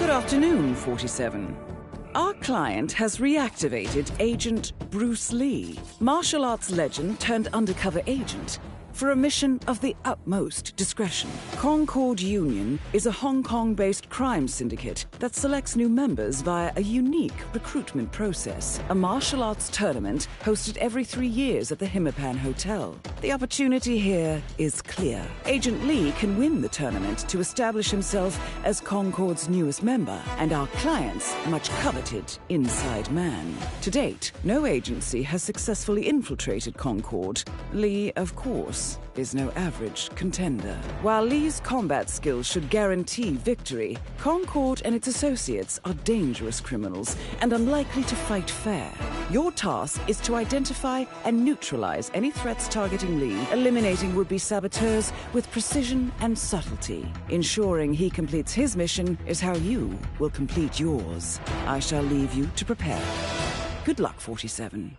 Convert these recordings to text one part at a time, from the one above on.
Good afternoon, 47. Our client has reactivated Agent Bruce Lee, martial arts legend turned undercover agent, for a mission of the utmost discretion. Concord Union is a Hong Kong-based crime syndicate that selects new members via a unique recruitment process. A martial arts tournament hosted every 3 years at the Hitman Hotel. The opportunity here is clear. Agent Lee can win the tournament to establish himself as Concord's newest member and our client's much coveted inside man. To date, no agency has successfully infiltrated Concord. Lee, of course, is no average contender. While Lee's combat skills should guarantee victory, Concord and its associates are dangerous criminals and unlikely to fight fair. Your task is to identify and neutralize any threats targeting Lee, eliminating would-be saboteurs with precision and subtlety. Ensuring he completes his mission is how you will complete yours. I shall leave you to prepare. Good luck, 47.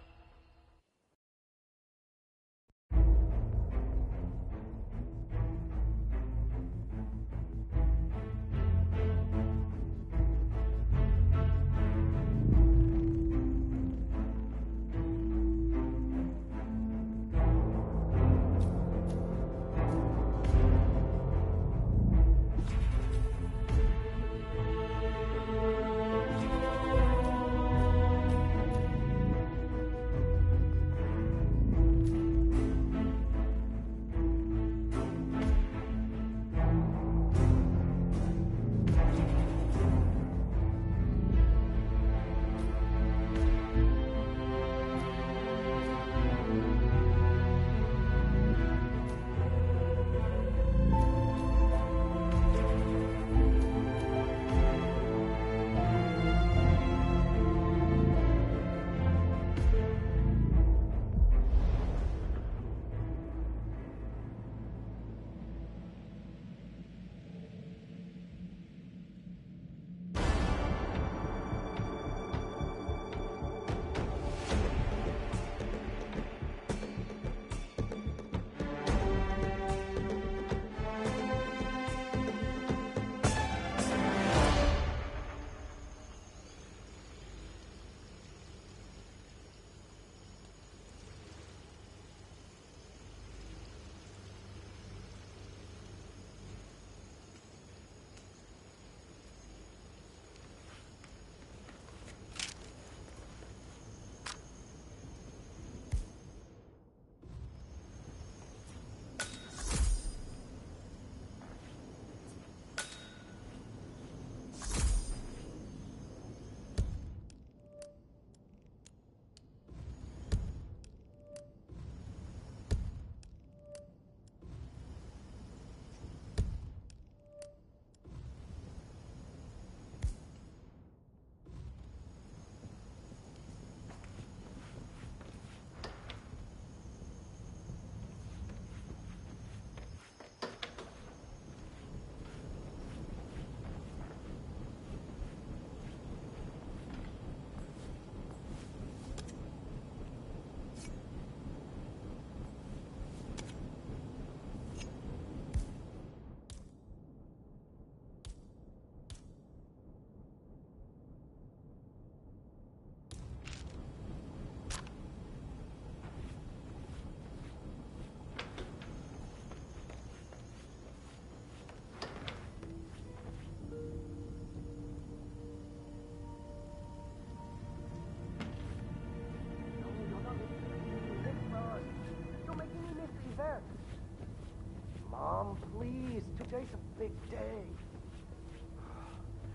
Mom, please. Today's a big day.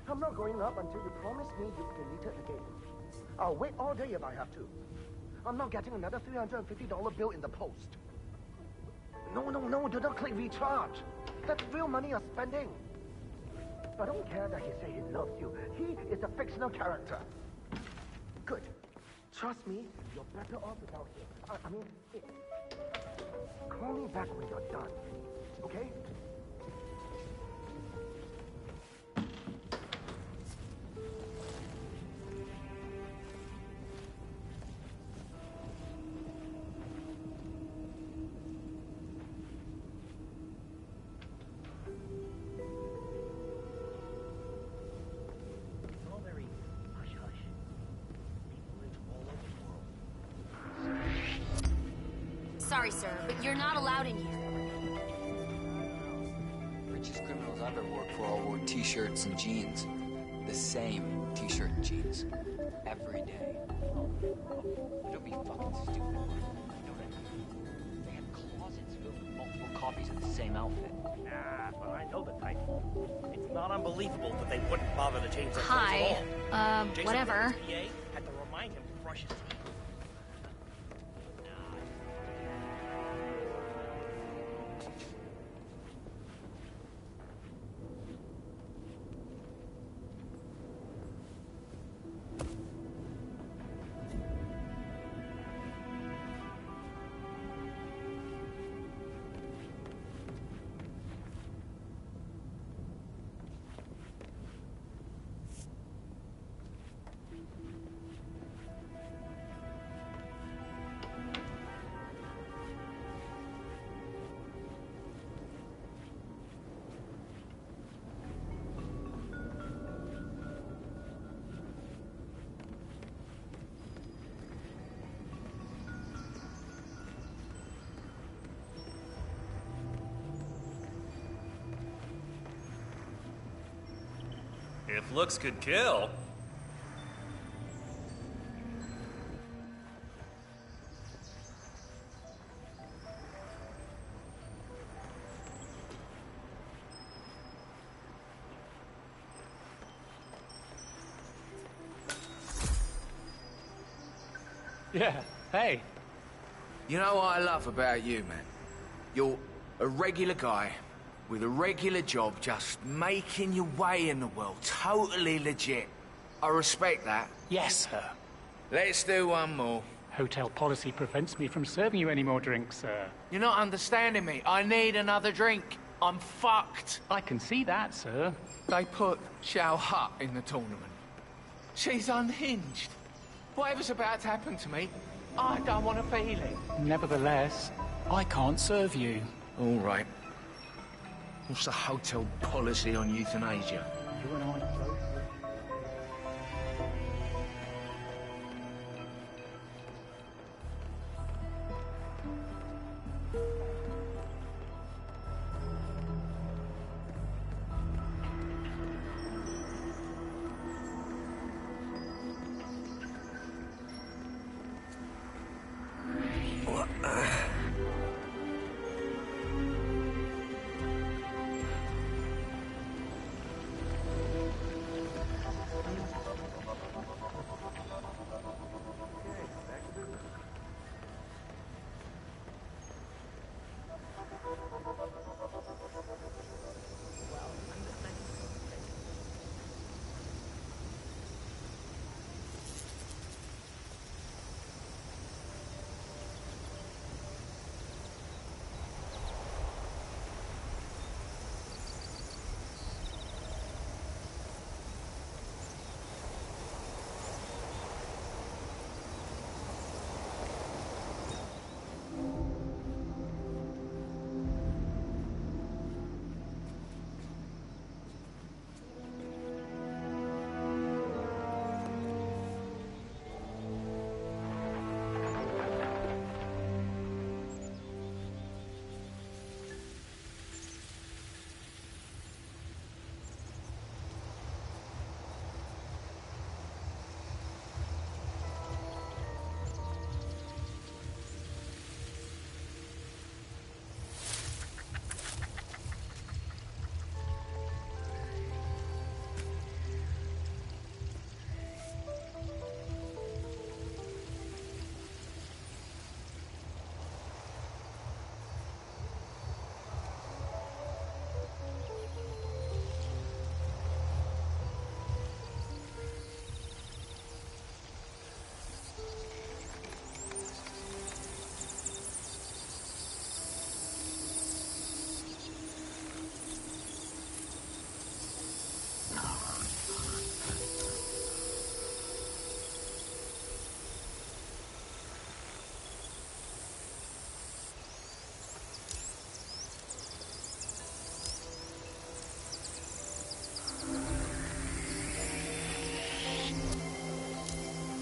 I'm not going up until you promise me you've deleted the game. I'll wait all day if I have to. I'm not getting another $350 bill in the post. No, do not click recharge. That's real money you're spending. I don't care that he said he loves you. He is a fictional character. Good. Trust me, you're better off without him. I mean, call me back when you're done. Okay? sorry, sir, but you're not allowed in here. Richest criminals I've ever worked for all wore t-shirts and jeans. The same t-shirt and jeans. Every day. Don't be fucking stupid. You know what I mean? They have closets filled with multiple copies of the same outfit. Nah, but I know the type. It's not unbelievable that they wouldn't bother to change their Hi. clothes at all. Whatever. Jason PA had to remind him to brush his teeth. If looks could kill. Yeah, hey. You know what I love about you, man? You're a regular guy with a regular job, just making your way in the world, totally legit. I respect that. Yes, sir. Let's do one more. Hotel policy prevents me from serving you any more drinks, sir. You're not understanding me. I need another drink. I'm fucked. I can see that, sir. They put Chow Hut in the tournament. She's unhinged. Whatever's about to happen to me, I don't want to feel it. Nevertheless, I can't serve you. All right. What's the hotel policy on euthanasia? You and I both.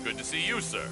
Good to see you, sir.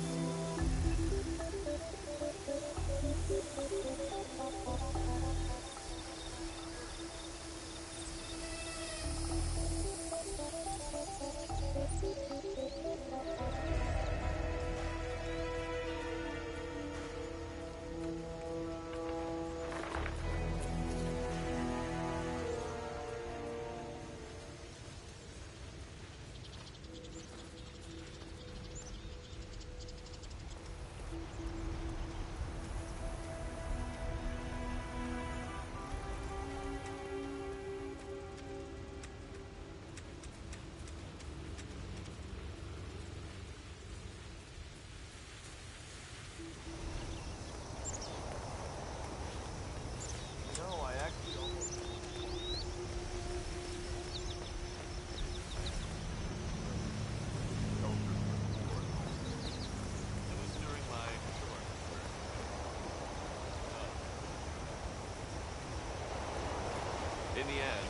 end.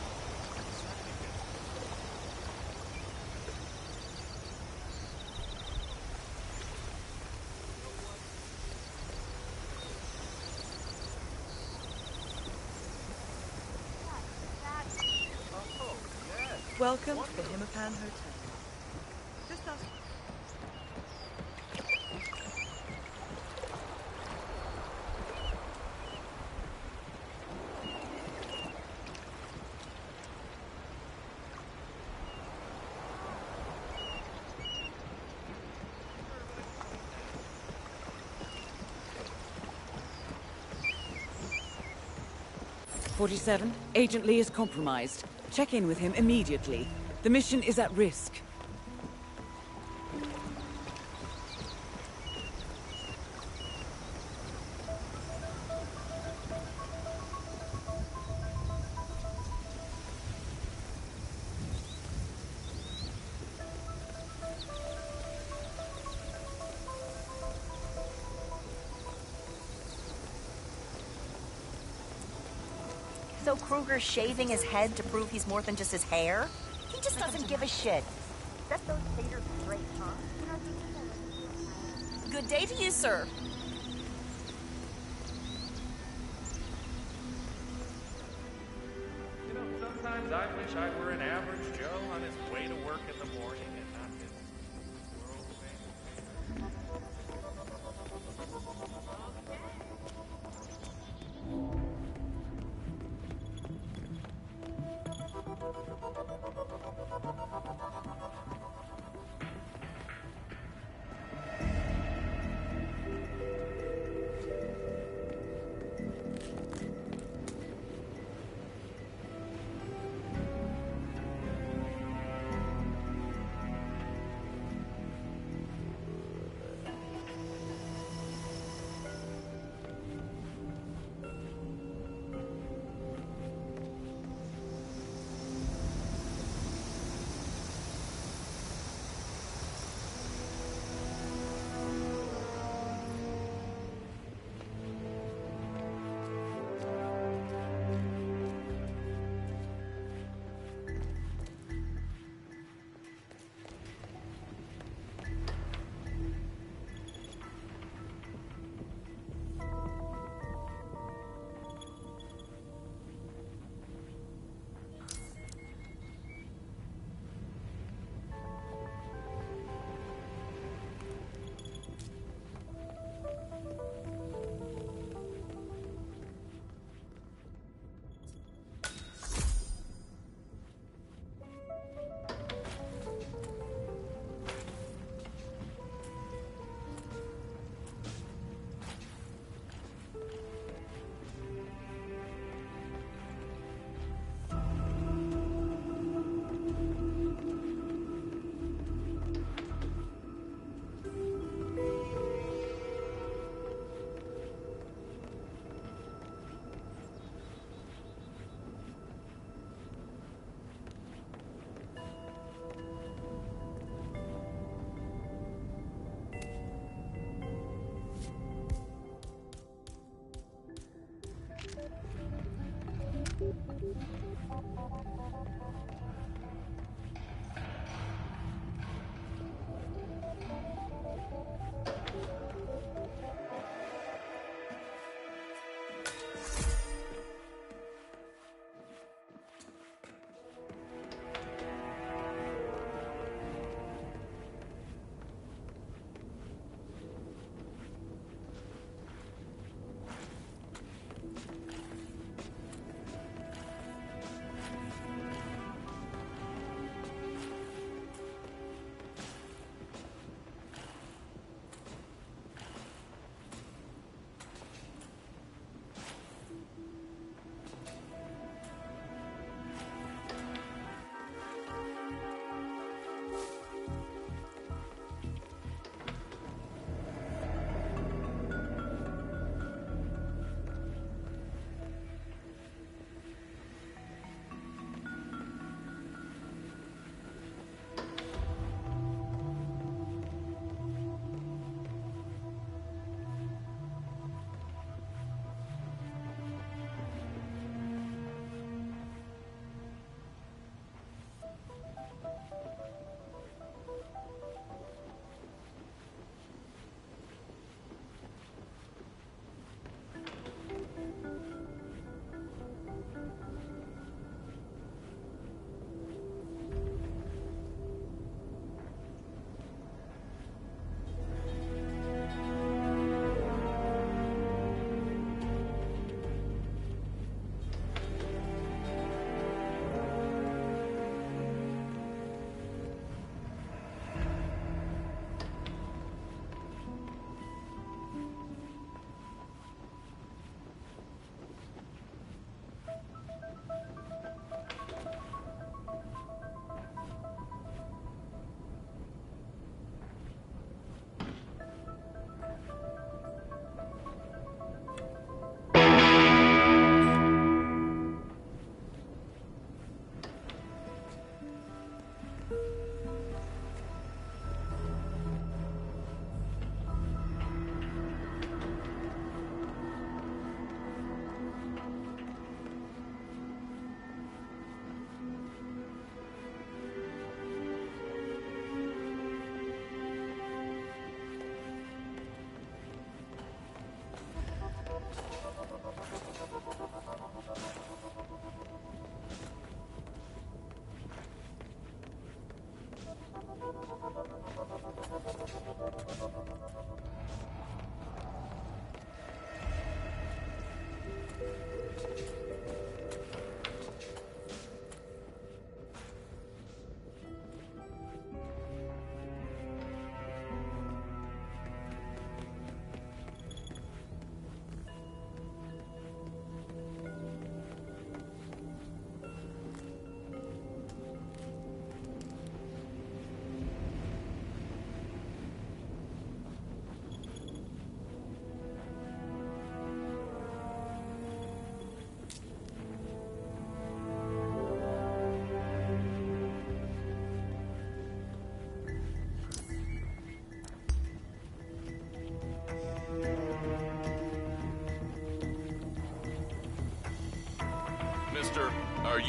'Welcome to the Hitman Hotel. Just us. "47, Agent Lee is compromised. Check in with him immediately. The mission is at risk." So Kruger's shaving his head to prove he's more than just his hair? He just doesn't give a shit. Set those faders straight, huh? Good day to you, sir. You know, sometimes I wish I were an average Joe on his way to work in the morning and not this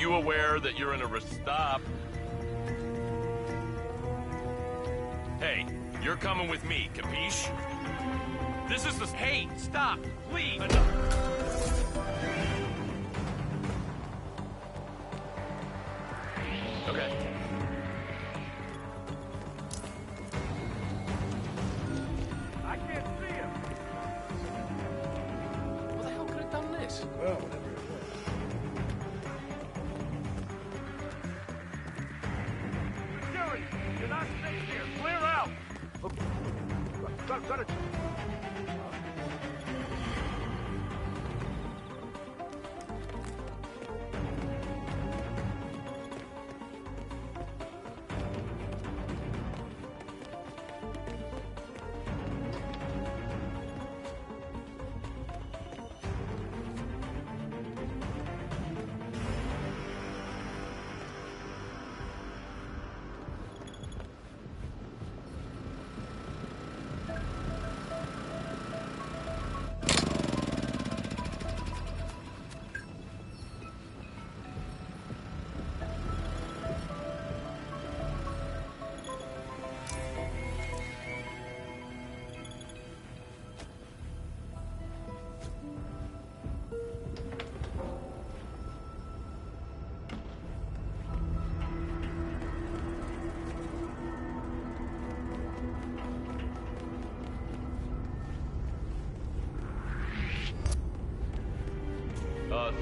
you aware that you're in a stop? Hey, you're coming with me, capiche? This is the... Hey, stop, please! Okay. I can't see him. What the hell could have done this? Well, whatever it was. Security, you're not safe here. Clear out. Got it.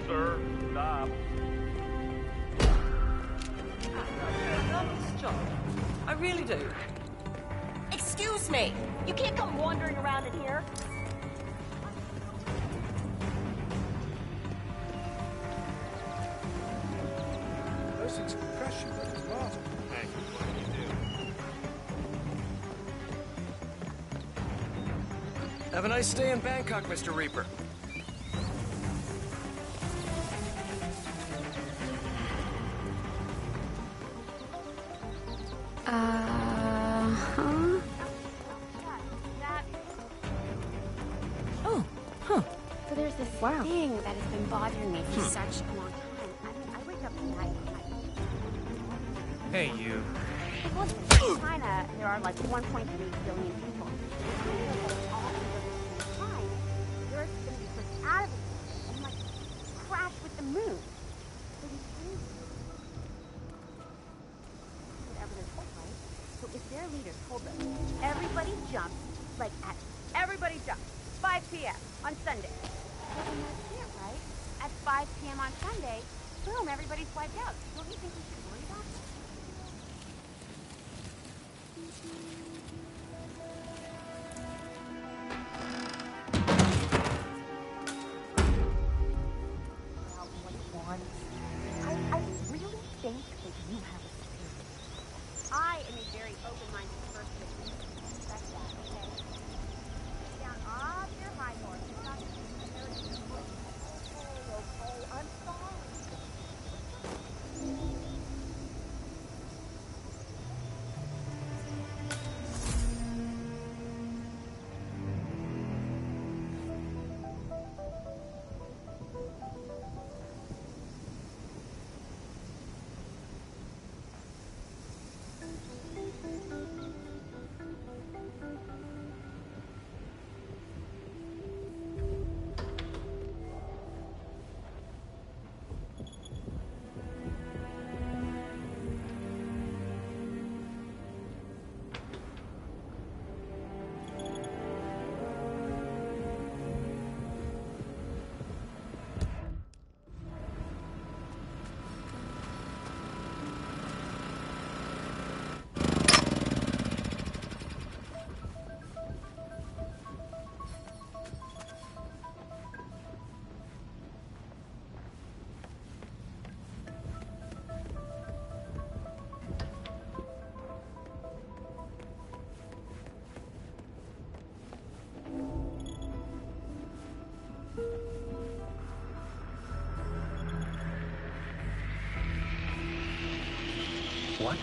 Sir, stop. I love this job. I really do. Excuse me. You can't come wandering around in here. Those things can crush you like a lot. Hey, what do you do? Have a nice stay in Bangkok, Mr. Reaper. So there's this thing that has been bothering me for such a long time. I mean, I wake up at night and Hey, you. well, in China, there are like 1.3 billion people. All the time, the Earth's going to be pushed out of the sun and like crash with the moon. So these things, whatever they're told, right? So if their leaders told them, everybody jumps, like everybody jumps, 5 p.m. on Sunday. Well, then that's it, right? At 5 p.m. on Sunday, boom, everybody's wiped out. Don't you think we should worry about that? Well, what it wants. I really think that you have a spirit. I am a very open-minded person. Respect that, okay? Get down off your high horse. You're not going to be very good. Okay, I'm sorry. What?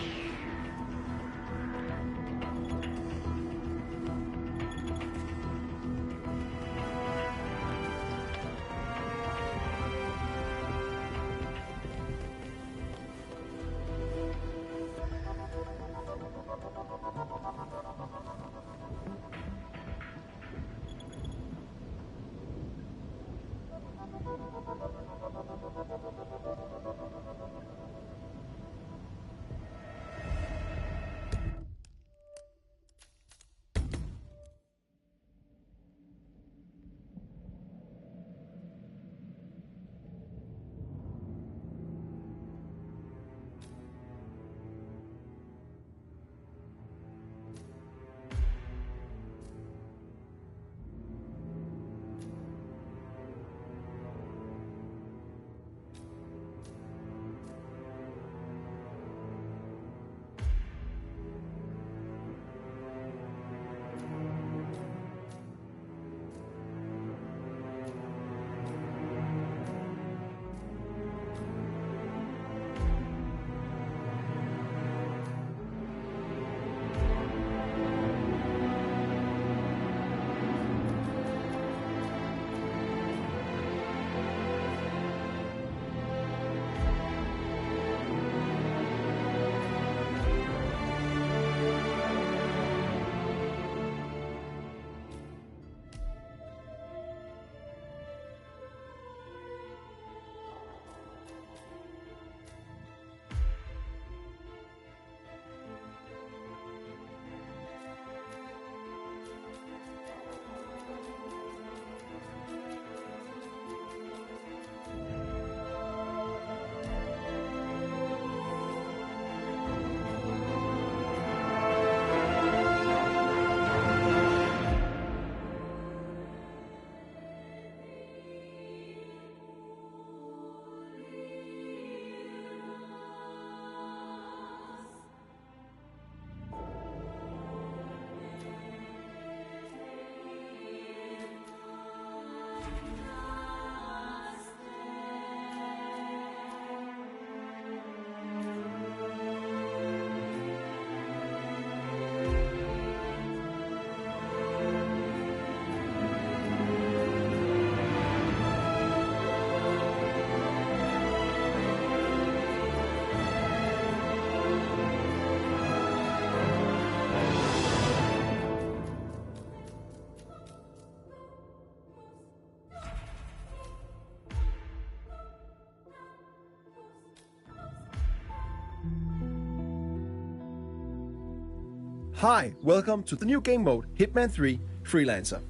Hi, welcome to the new game mode, Hitman 3 Freelancer.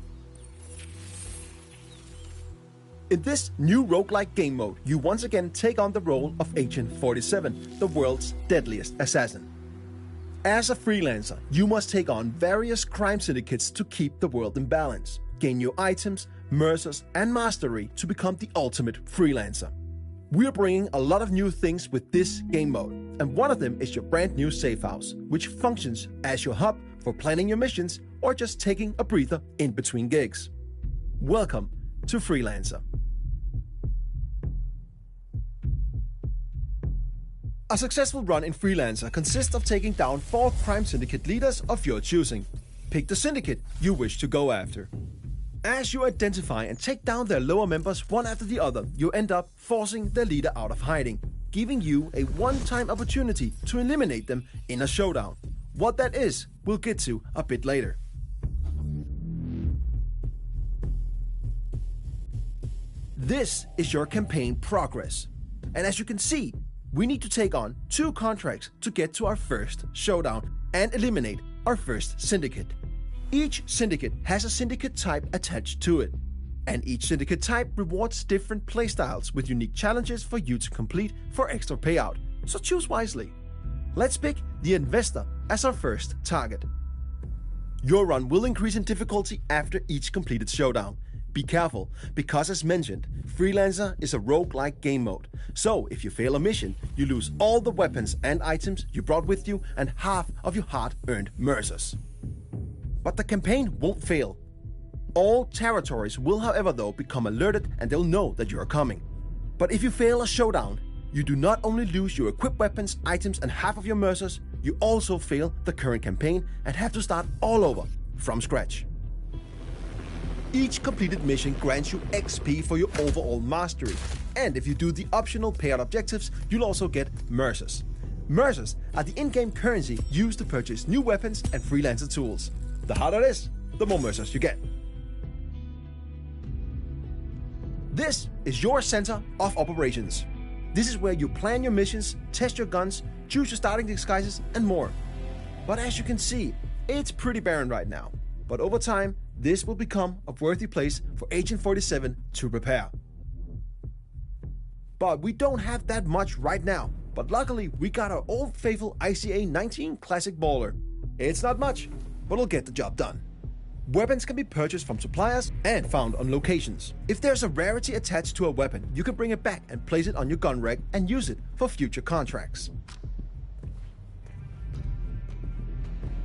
In this new roguelike game mode, you once again take on the role of Agent 47, the world's deadliest assassin. As a freelancer, you must take on various crime syndicates to keep the world in balance, gain new items, mercers, and mastery to become the ultimate freelancer. We are bringing a lot of new things with this game mode, and one of them is your brand new safe house, which functions as your hub for planning your missions or just taking a breather in between gigs. Welcome to Freelancer. A successful run in Freelancer consists of taking down 4 crime syndicate leaders of your choosing. Pick the syndicate you wish to go after. As you identify and take down their lower members one after the other, you end up forcing their leader out of hiding, giving you a one-time opportunity to eliminate them in a showdown. What that is, we'll get to a bit later. This is your campaign progress. And as you can see, we need to take on 2 contracts to get to our first showdown and eliminate our first syndicate. Each syndicate has a syndicate type attached to it, and each syndicate type rewards different playstyles with unique challenges for you to complete for extra payout, so choose wisely. Let's pick the Investor as our first target. Your run will increase in difficulty after each completed showdown. Be careful, because as mentioned, Freelancer is a roguelike game mode, so if you fail a mission, you lose all the weapons and items you brought with you and half of your hard-earned mercers. But the campaign won't fail. All territories will, however, though, become alerted and they'll know that you are coming. But if you fail a showdown, you do not only lose your equipped weapons, items, and half of your mercers, you also fail the current campaign and have to start all over from scratch. Each completed mission grants you XP for your overall mastery, and if you do the optional payout objectives, you'll also get mercers. Mercers are the in-game currency used to purchase new weapons and freelancer tools. The harder it is, the more mercers you get. This is your center of operations. This is where you plan your missions, test your guns, choose your starting disguises, and more. But as you can see, it's pretty barren right now. But over time, this will become a worthy place for Agent 47 to repair. But we don't have that much right now. But luckily, we got our old faithful ICA 19 Classic Baller. It's not much, but it'll get the job done. Weapons can be purchased from suppliers and found on locations. If there's a rarity attached to a weapon, you can bring it back and place it on your gun rack and use it for future contracts.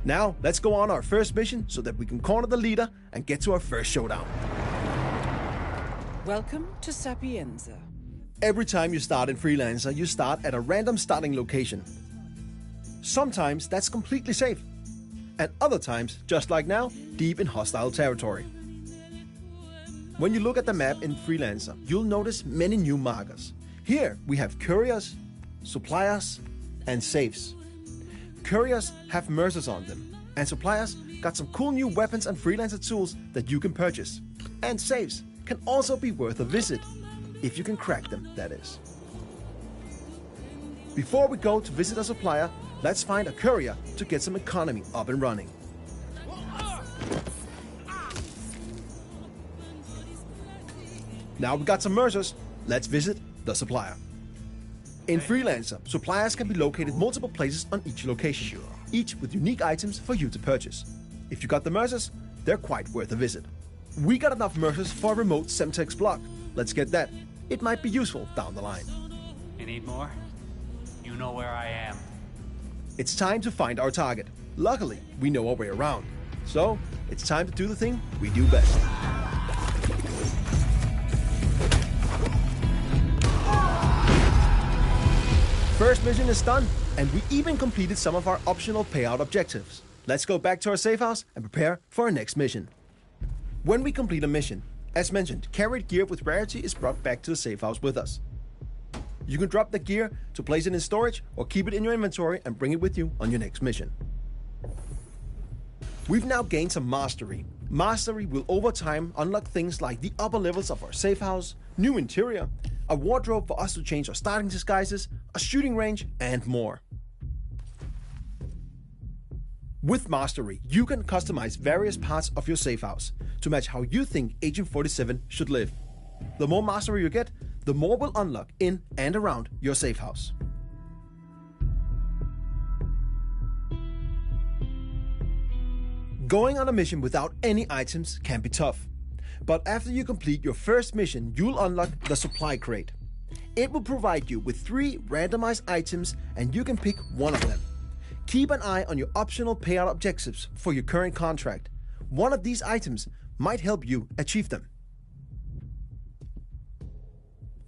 Now, let's go on our first mission so that we can corner the leader and get to our first showdown. Welcome to Sapienza. Every time you start in Freelancer, you start at a random starting location. Sometimes that's completely safe, and other times, just like now, deep in hostile territory. When you look at the map in Freelancer, you'll notice many new markers. Here we have couriers, suppliers, and safes. Couriers have mercers on them, and suppliers got some cool new weapons and freelancer tools that you can purchase. And safes can also be worth a visit, if you can crack them, that is. Before we go to visit a supplier, let's find a courier to get some economy up and running. Now we got some mercers, let's visit the supplier. In Freelancer, suppliers can be located multiple places on each location, each with unique items for you to purchase. If you got the mercers, they're quite worth a visit. We got enough mercers for a remote Semtex block. Let's get that. It might be useful down the line. You need more? You know where I am. It's time to find our target. Luckily, we know our way around. So, it's time to do the thing we do best. First mission is done, and we even completed some of our optional payout objectives. Let's go back to our safe house and prepare for our next mission. When we complete a mission, as mentioned, carried gear with rarity is brought back to the safe house with us. You can drop the gear to place it in storage or keep it in your inventory and bring it with you on your next mission. We've now gained some mastery. Mastery will over time unlock things like the upper levels of our safe house, new interior, a wardrobe for us to change our starting disguises, a shooting range, and more. With Mastery, you can customize various parts of your safe house to match how you think Agent 47 should live. The more mastery you get, the more will unlock in and around your safe house. Going on a mission without any items can be tough. But after you complete your first mission, you'll unlock the supply crate. It will provide you with 3 randomized items and you can pick one of them. Keep an eye on your optional payout objectives for your current contract. One of these items might help you achieve them.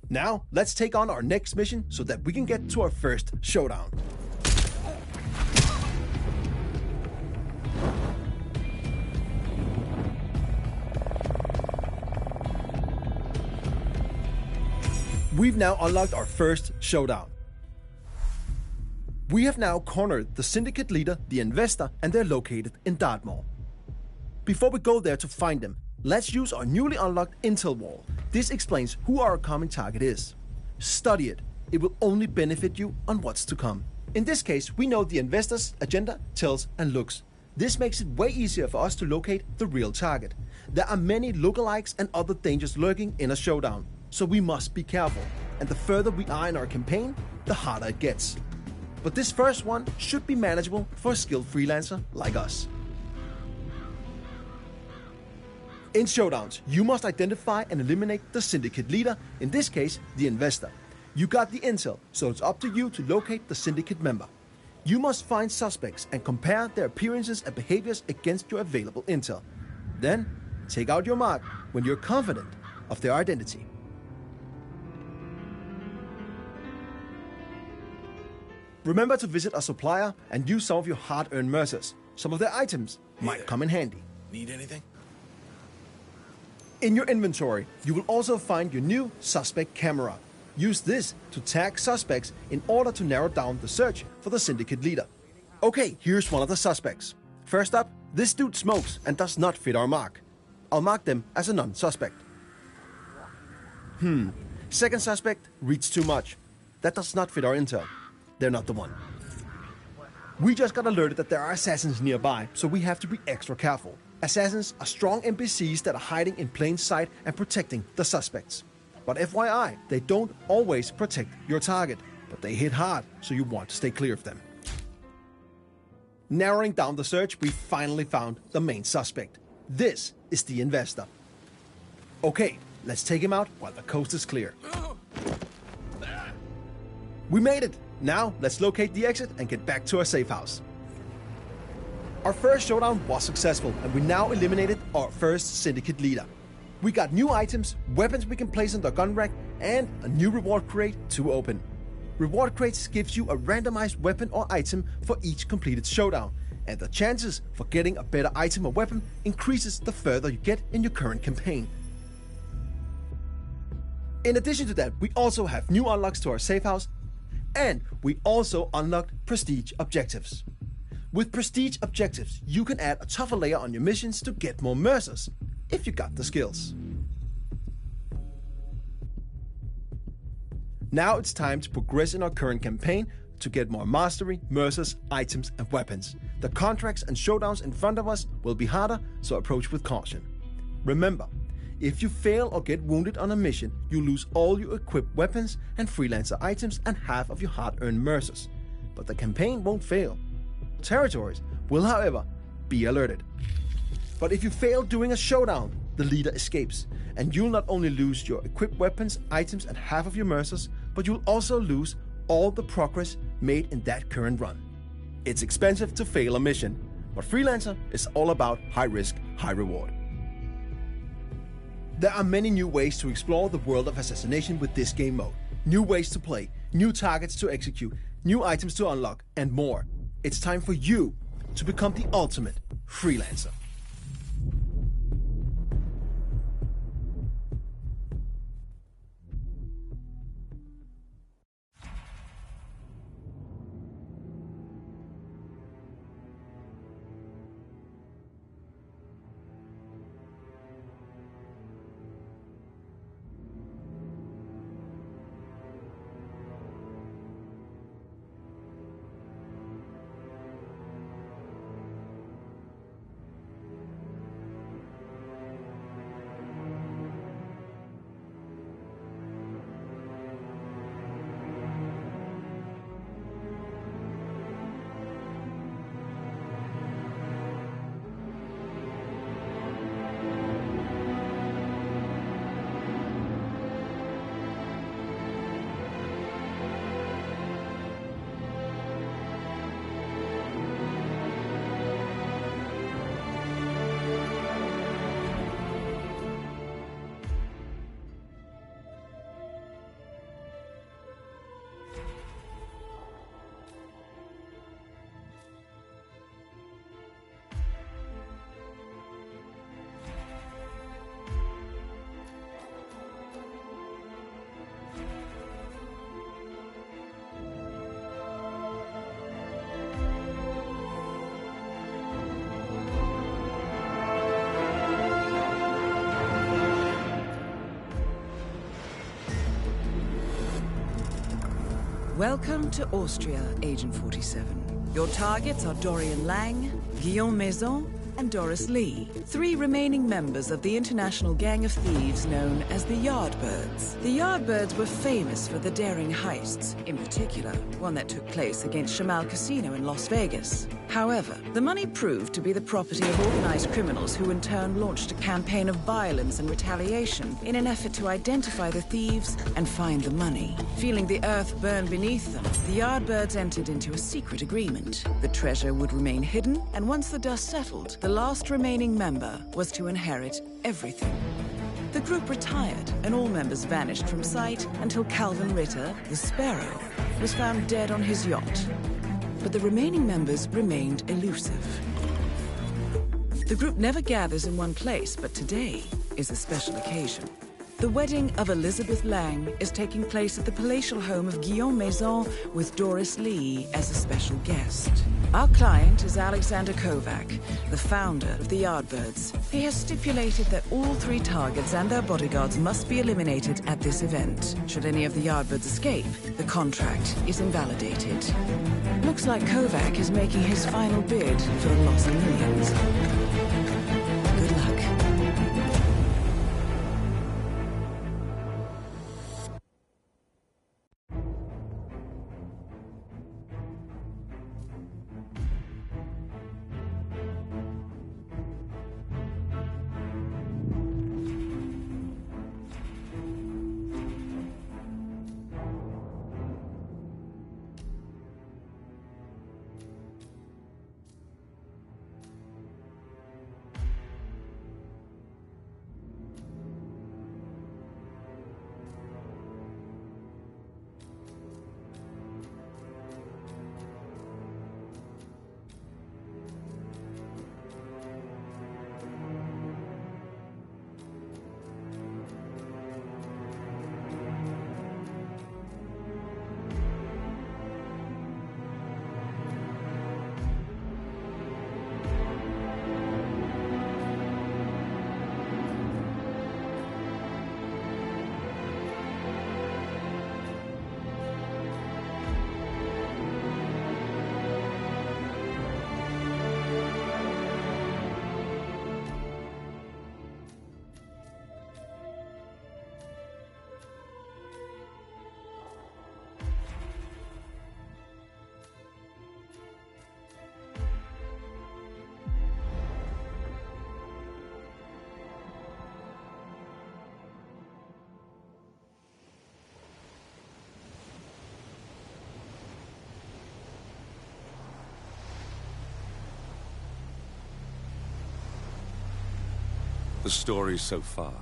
Now, let's take on our next mission so that we can get to our first showdown. We've now unlocked our first showdown. We have now cornered the syndicate leader, the investor, and they're located in Dartmoor. Before we go there to find them, let's use our newly unlocked intel wall. This explains who our common target is. Study it. It will only benefit you on what's to come. In this case, we know the investor's agenda, tells, and looks. This makes it way easier for us to locate the real target. There are many lookalikes and other dangers lurking in a showdown, so we must be careful. And the further we are in our campaign, the harder it gets. But this first one should be manageable for a skilled freelancer like us. In showdowns, you must identify and eliminate the syndicate leader, in this case, the investor. You got the intel, so it's up to you to locate the syndicate member. You must find suspects and compare their appearances and behaviors against your available intel. Then, take out your mark when you're confident of their identity. Remember to visit a supplier and use some of your hard-earned mercers. Some of their items might come in handy. Need anything? In your inventory, you will also find your new suspect camera. Use this to tag suspects in order to narrow down the search for the syndicate leader. Okay, here's one of the suspects. First up, this dude smokes and does not fit our mark. I'll mark them as a non-suspect. Second suspect reads too much. That does not fit our intel. They're not the one. We just got alerted that there are assassins nearby, so we have to be extra careful. Assassins are strong NPCs that are hiding in plain sight and protecting the suspects. But FYI, they don't always protect your target, but they hit hard, so you want to stay clear of them. Narrowing down the search, we finally found the main suspect. This is the investor. Okay, let's take him out while the coast is clear. We made it! Now, let's locate the exit and get back to our safe house. Our first showdown was successful, and we now eliminated our first syndicate leader. We got new items, weapons we can place in the gun rack, and a new reward crate to open. Reward crates gives you a randomized weapon or item for each completed showdown, and the chances for getting a better item or weapon increases the further you get in your current campaign. In addition to that, we also have new unlocks to our safe house, and we also unlocked prestige objectives. With prestige objectives, you can add a tougher layer on your missions to get more mercers, if you got the skills. Now it's time to progress in our current campaign to get more mastery, mercers, items, and weapons. The contracts and showdowns in front of us will be harder, so approach with caution. Remember, if you fail or get wounded on a mission, you lose all your equipped weapons and freelancer items and half of your hard-earned mercers. But the campaign won't fail. Territories will, however, be alerted. But if you fail during a showdown, the leader escapes, and you'll not only lose your equipped weapons, items, and half of your mercers, but you'll also lose all the progress made in that current run. It's expensive to fail a mission, but Freelancer is all about high risk, high reward. There are many new ways to explore the world of assassination with this game mode. New ways to play, new targets to execute, new items to unlock, and more. It's time for you to become the ultimate freelancer. Welcome to Austria, Agent 47. Your targets are Dorian Lang, Guillaume Maison, and Doris Lee, 3 remaining members of the international gang of thieves known as the Yardbirds. The Yardbirds were famous for the daring heists, in particular, one that took place against Shamal Casino in Las Vegas. However, the money proved to be the property of organized criminals who in turn launched a campaign of violence and retaliation in an effort to identify the thieves and find the money. Feeling the earth burn beneath them, the Yardbirds entered into a secret agreement. The treasure would remain hidden, and once the dust settled, the last remaining member was to inherit everything. The group retired, and all members vanished from sight until Calvin Ritter, the Sparrow, was found dead on his yacht. But the remaining members remained elusive. The group never gathers in one place, but today is a special occasion. The wedding of Elizabeth Lang is taking place at the palatial home of Guillaume Maison with Doris Lee as a special guest. Our client is Alexander Kovac, the founder of the Yardbirds. He has stipulated that all 3 targets and their bodyguards must be eliminated at this event. Should any of the Yardbirds escape, the contract is invalidated. Looks like Kovac is making his final bid for the lost millions. Good luck. The story so far.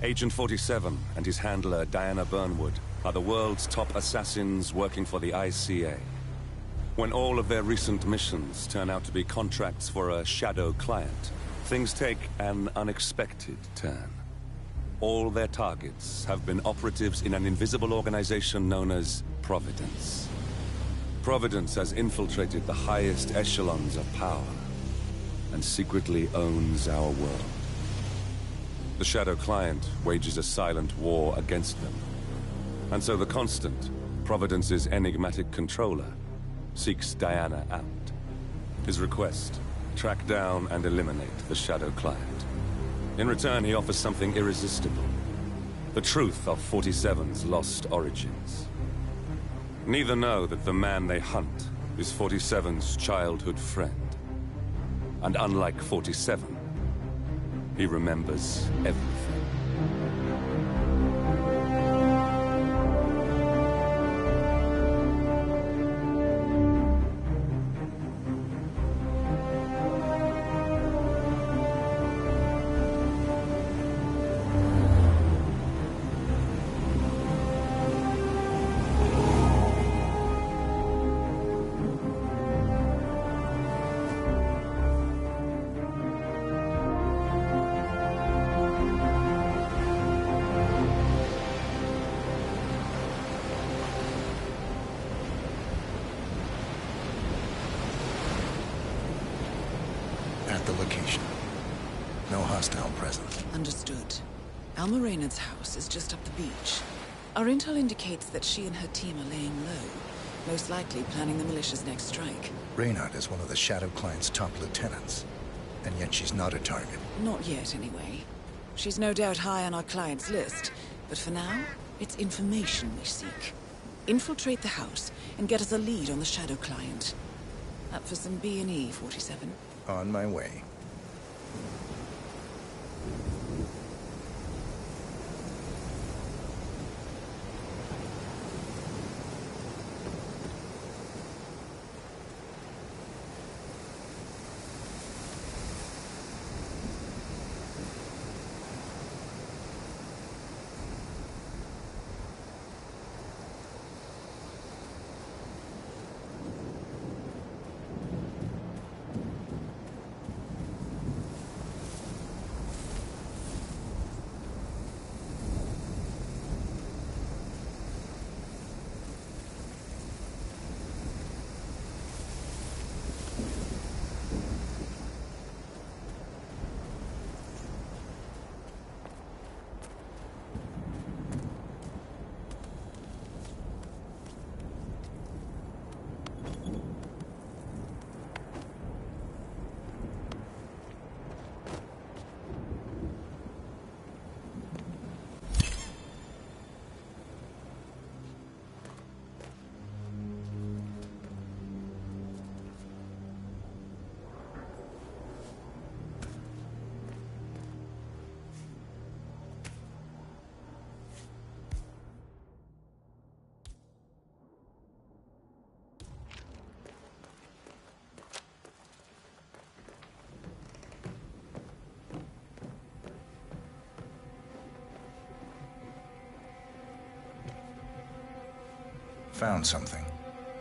Agent 47 and his handler Diana Burnwood are the world's top assassins working for the ICA. When all of their recent missions turn out to be contracts for a shadow client, things take an unexpected turn. All their targets have been operatives in an invisible organization known as Providence. Providence has infiltrated the highest echelons of power and secretly owns our world. The Shadow Client wages a silent war against them. And so the Constant, Providence's enigmatic controller, seeks Diana out. His request, track down and eliminate the Shadow Client. In return, he offers something irresistible. The truth of 47's lost origins. Neither know that the man they hunt is 47's childhood friend. And unlike 47, he remembers everything. At the location. No hostile presence. Understood. Alma Reynard's house is just up the beach. Our intel indicates that she and her team are laying low, most likely planning the militia's next strike. Reynard is one of the Shadow Client's top lieutenants, and yet she's not a target. Not yet, anyway. She's no doubt high on our client's list, but for now, it's information we seek. Infiltrate the house and get us a lead on the Shadow Client. Up for some B&E, 47. On my way. Found something.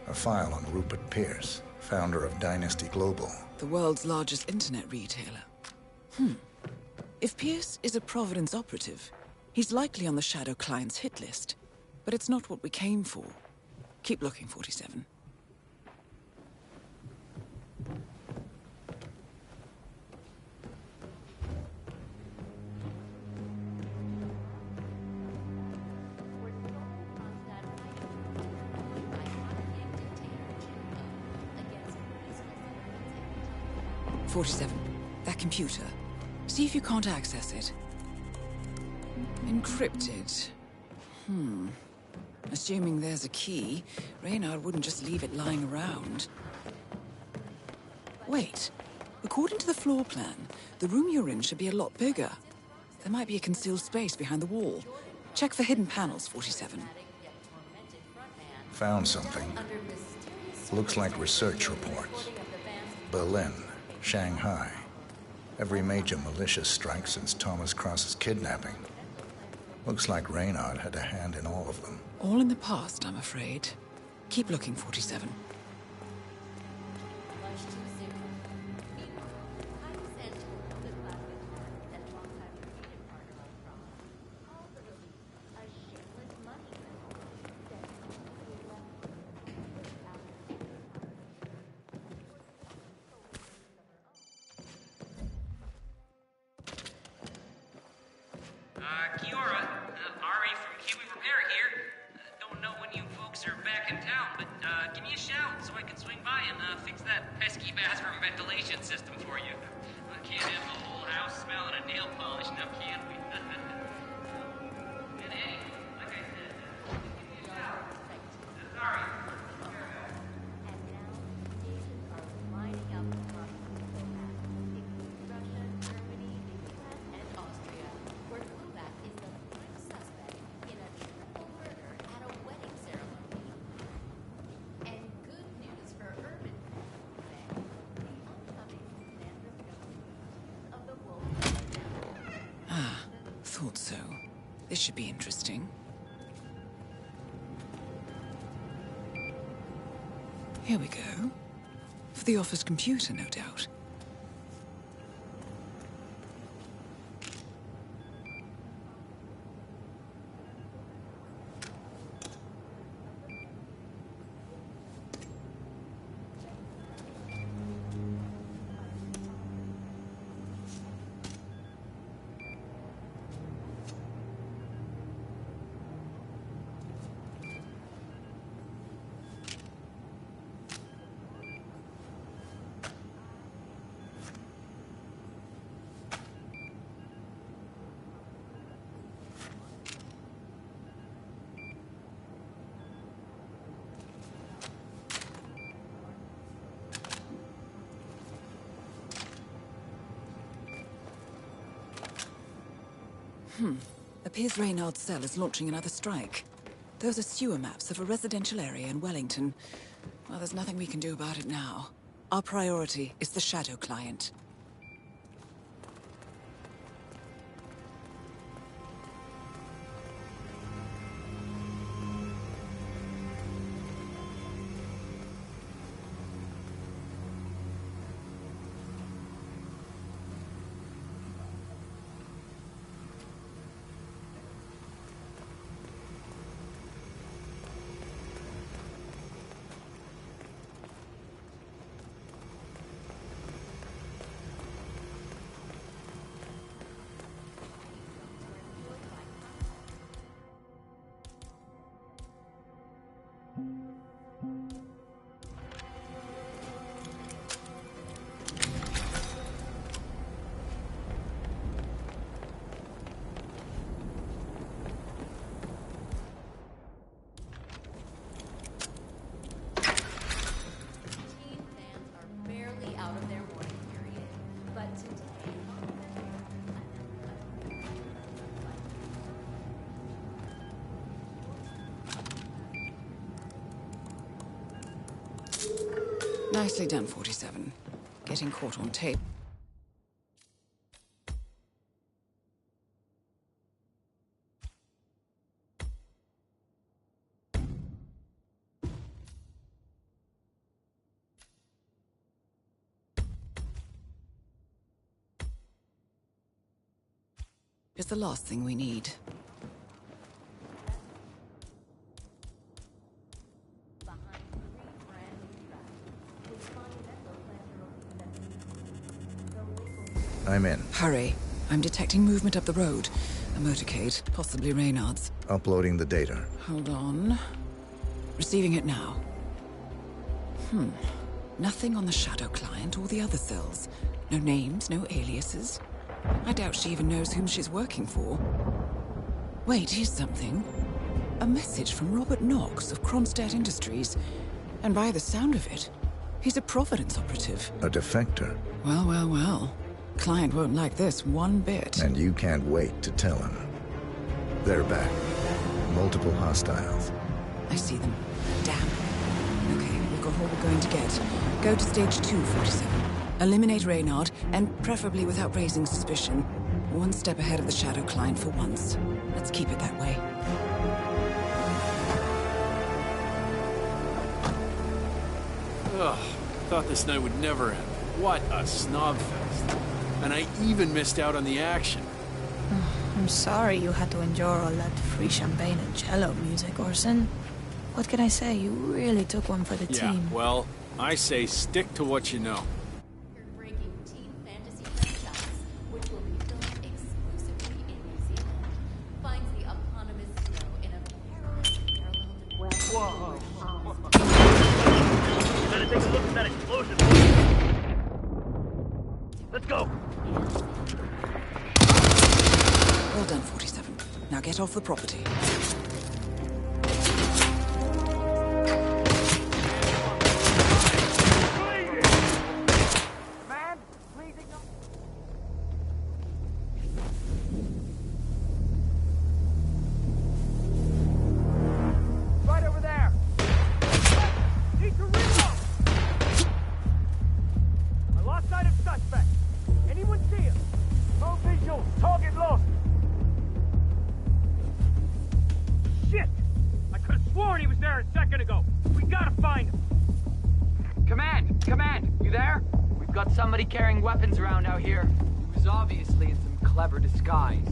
A file on Rupert Pierce, founder of Dynasty Global. The world's largest internet retailer. If Pierce is a Providence operative, he's likely on the Shadow Client's hit list. But it's not what we came for. Keep looking, 47. That computer. See if you can't access it. Encrypted. Assuming there's a key, Reynard wouldn't just leave it lying around. Wait. According to the floor plan, the room you're in should be a lot bigger. There might be a concealed space behind the wall. Check for hidden panels, 47. Found something. Looks like research reports. Berlin, Shanghai. Every major militia strike since Thomas Cross's kidnapping. Looks like Reynard had a hand in all of them. All in the past, I'm afraid. Keep looking, 47. Kiora, Ari from Kiwi Repair here. Don't know when you folks are back in town, but give me a shout so I can swing by and fix that pesky bathroom ventilation system for you. We can't have the whole house smelling of nail polish now, can we? And hey, like I said, give me a shout. Sorry. Thought so. This should be interesting. Here we go. For the office computer, no doubt. Appears Reynard's cell is launching another strike. Those are sewer maps of a residential area in Wellington. Well, there's nothing we can do about it now. Our priority is the Shadow client. Nicely done, 47. Getting caught on tape. Is the last thing we need. I'm in. Hurry. I'm detecting movement up the road. A motorcade, possibly Reynard's. Uploading the data. Hold on. Receiving it now. Nothing on the Shadow client or the other cells. No names, no aliases. I doubt she even knows whom she's working for. Wait, here's something. A message from Robert Knox of Kronstadt Industries. And by the sound of it, he's a Providence operative. A defector. Well, well, well. Client won't like this one bit. And you can't wait to tell him. They're back. Multiple hostiles. I see them. Damn. Okay, we've got all we're going to get. Go to stage 2, 47. Eliminate Reynard, and preferably without raising suspicion. One step ahead of the Shadow client for once. Let's keep it that way. Ugh, thought this night would never end. What a snobfest. And I even missed out on the action. I'm sorry you had to endure all that free champagne and cello music, Orson. What can I say? You really took one for the Yeah, team. well, I say stick to what you know. Better take a look at that explosion. Let's go. Well done, 47. Now get off the property. Right over there. Need to reload. I lost sight of suspect. Anyone see him? No visual. Target lost. Shit! I could have sworn he was there a second ago. We gotta find him. Command! Command! You there? We've got somebody carrying weapons around out here. He was obviously in some clever disguise.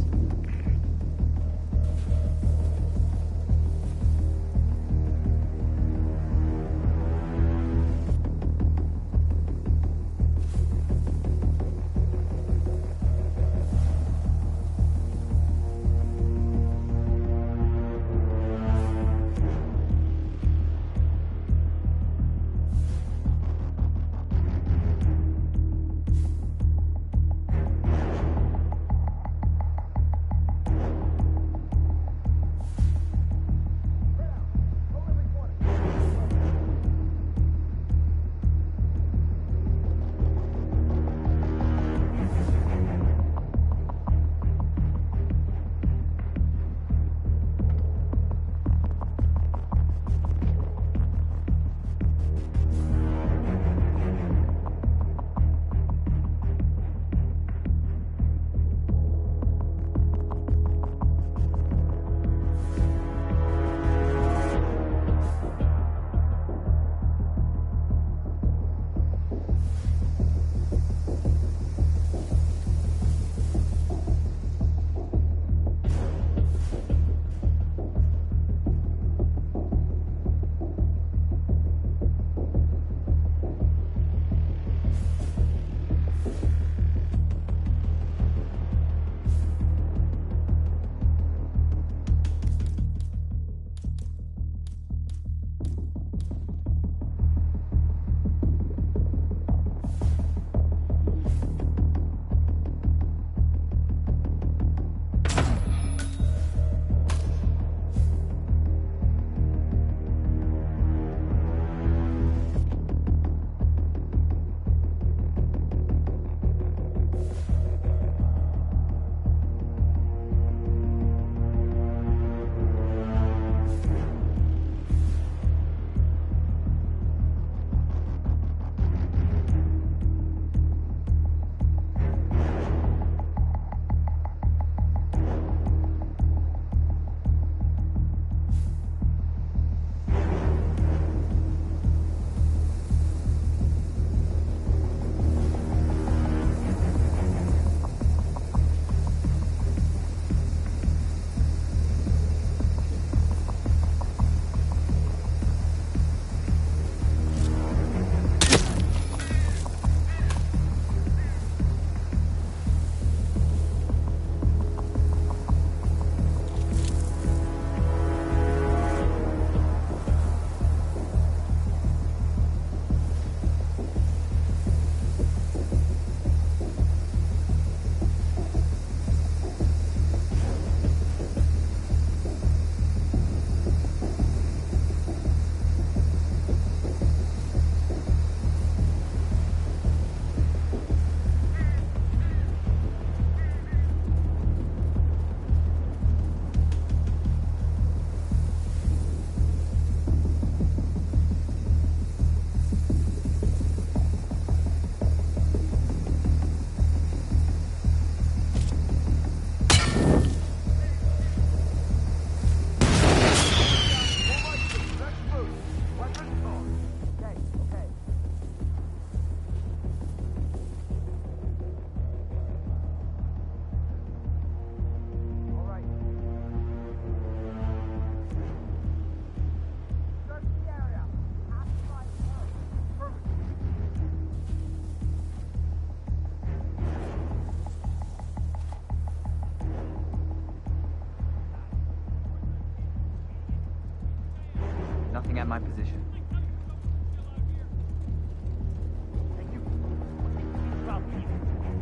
Nothing at my position.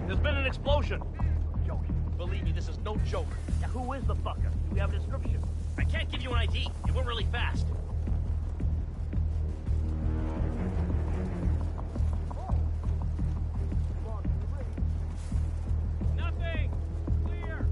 There's been an explosion. Joking. Believe me, this is no joke. Now, who is the fucker? Do we have a description? I can't give you an ID. It went really fast. Nothing. Clear.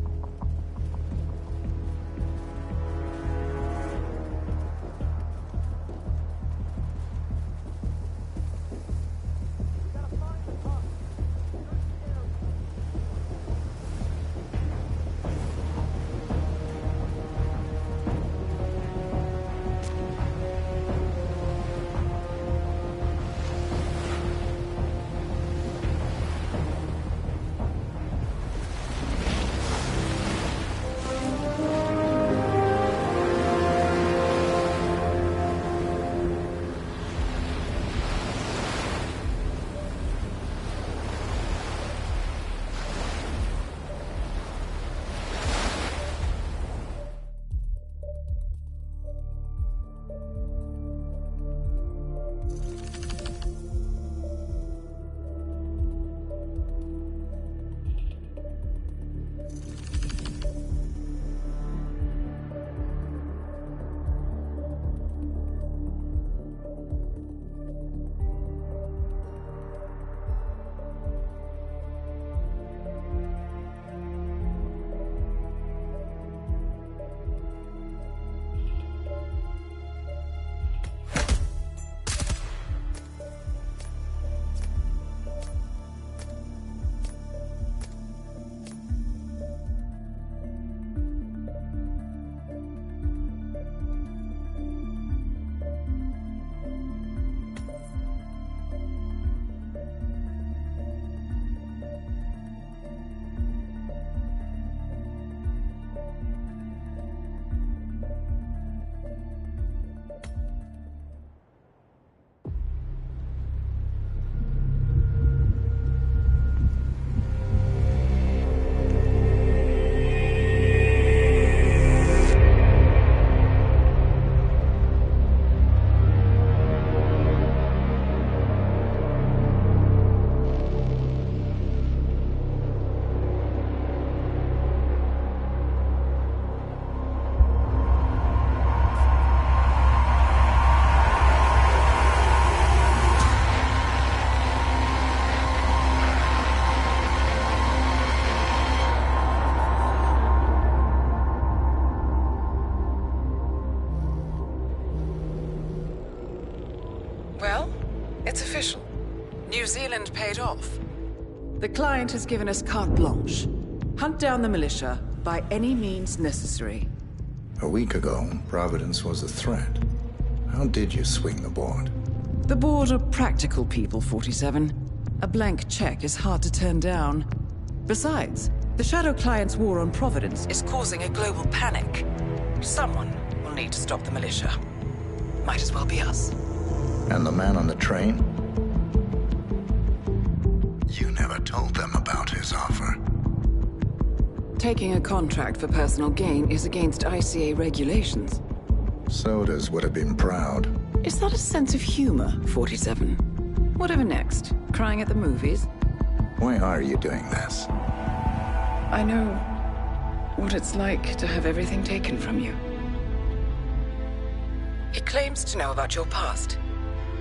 Well, it's official. New Zealand paid off. The client has given us carte blanche. Hunt down the militia by any means necessary. A week ago, Providence was a threat. How did you swing the board? The board are practical people, 47. A blank check is hard to turn down. Besides, the Shadow Client's war on Providence is causing a global panic. Someone will need to stop the militia. Might as well be us. And the man on the train? You never told them about his offer. Taking a contract for personal gain is against ICA regulations. Sodas would have been proud. Is that a sense of humor, 47? Whatever next? Crying at the movies? Why are you doing this? I know what it's like to have everything taken from you. He claims to know about your past.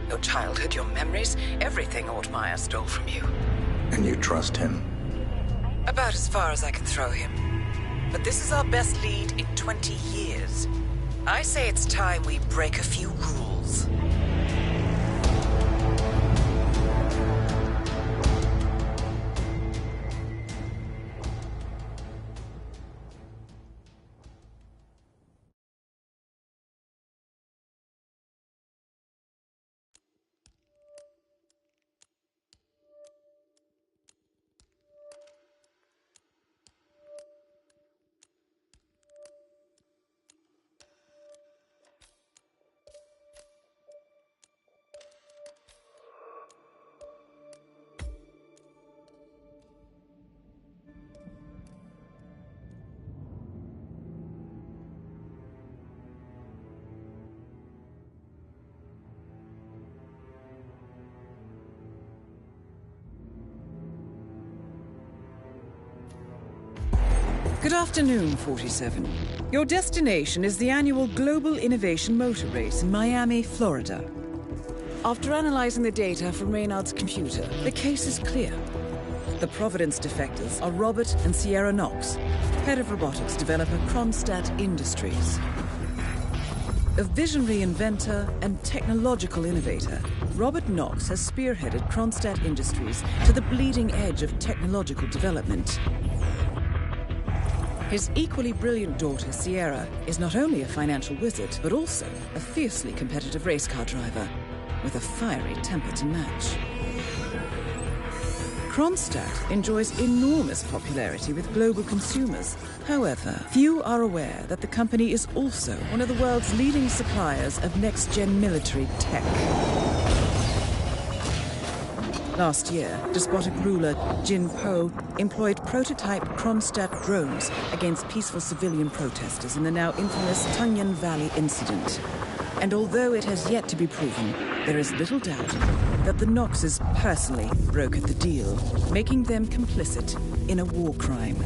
Your childhood, your memories, everything Altmaier stole from you. And you trust him? About as far as I can throw him. But this is our best lead in 20 years. I say it's time we break a few rules. Good afternoon, 47. Your destination is the annual Global Innovation Motor Race in Miami, Florida. After analyzing the data from Reynard's computer, the case is clear. The Providence defectors are Robert and Sierra Knox, head of robotics developer Kronstadt Industries. A visionary inventor and technological innovator, Robert Knox has spearheaded Kronstadt Industries to the bleeding edge of technological development. His equally brilliant daughter, Sierra, is not only a financial wizard, but also a fiercely competitive race car driver, with a fiery temper to match. Kronstadt enjoys enormous popularity with global consumers. However, few are aware that the company is also one of the world's leading suppliers of next-gen military tech. Last year, despotic ruler Jin Po employed prototype Kronstadt drones against peaceful civilian protesters in the now infamous Tunyan Valley incident. And although it has yet to be proven, there is little doubt that the Knoxes personally brokered the deal, making them complicit in a war crime.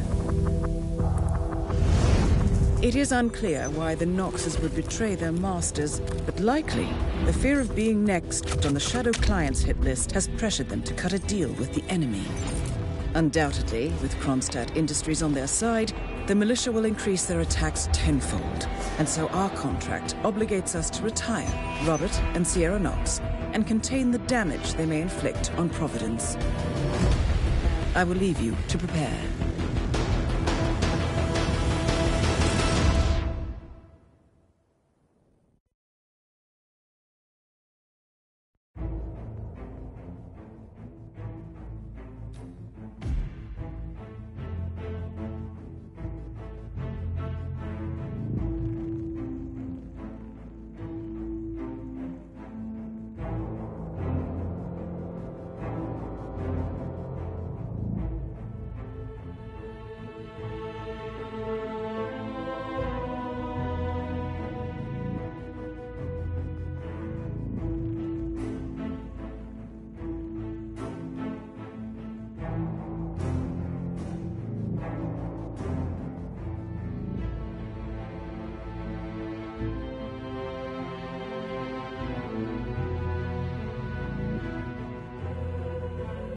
It is unclear why the Knoxes would betray their masters, but likely the fear of being next on the Shadow Clients hit list has pressured them to cut a deal with the enemy. Undoubtedly, with Kronstadt Industries on their side, the militia will increase their attacks tenfold, and so our contract obligates us to retire Robert and Sierra Knox and contain the damage they may inflict on Providence. I will leave you to prepare.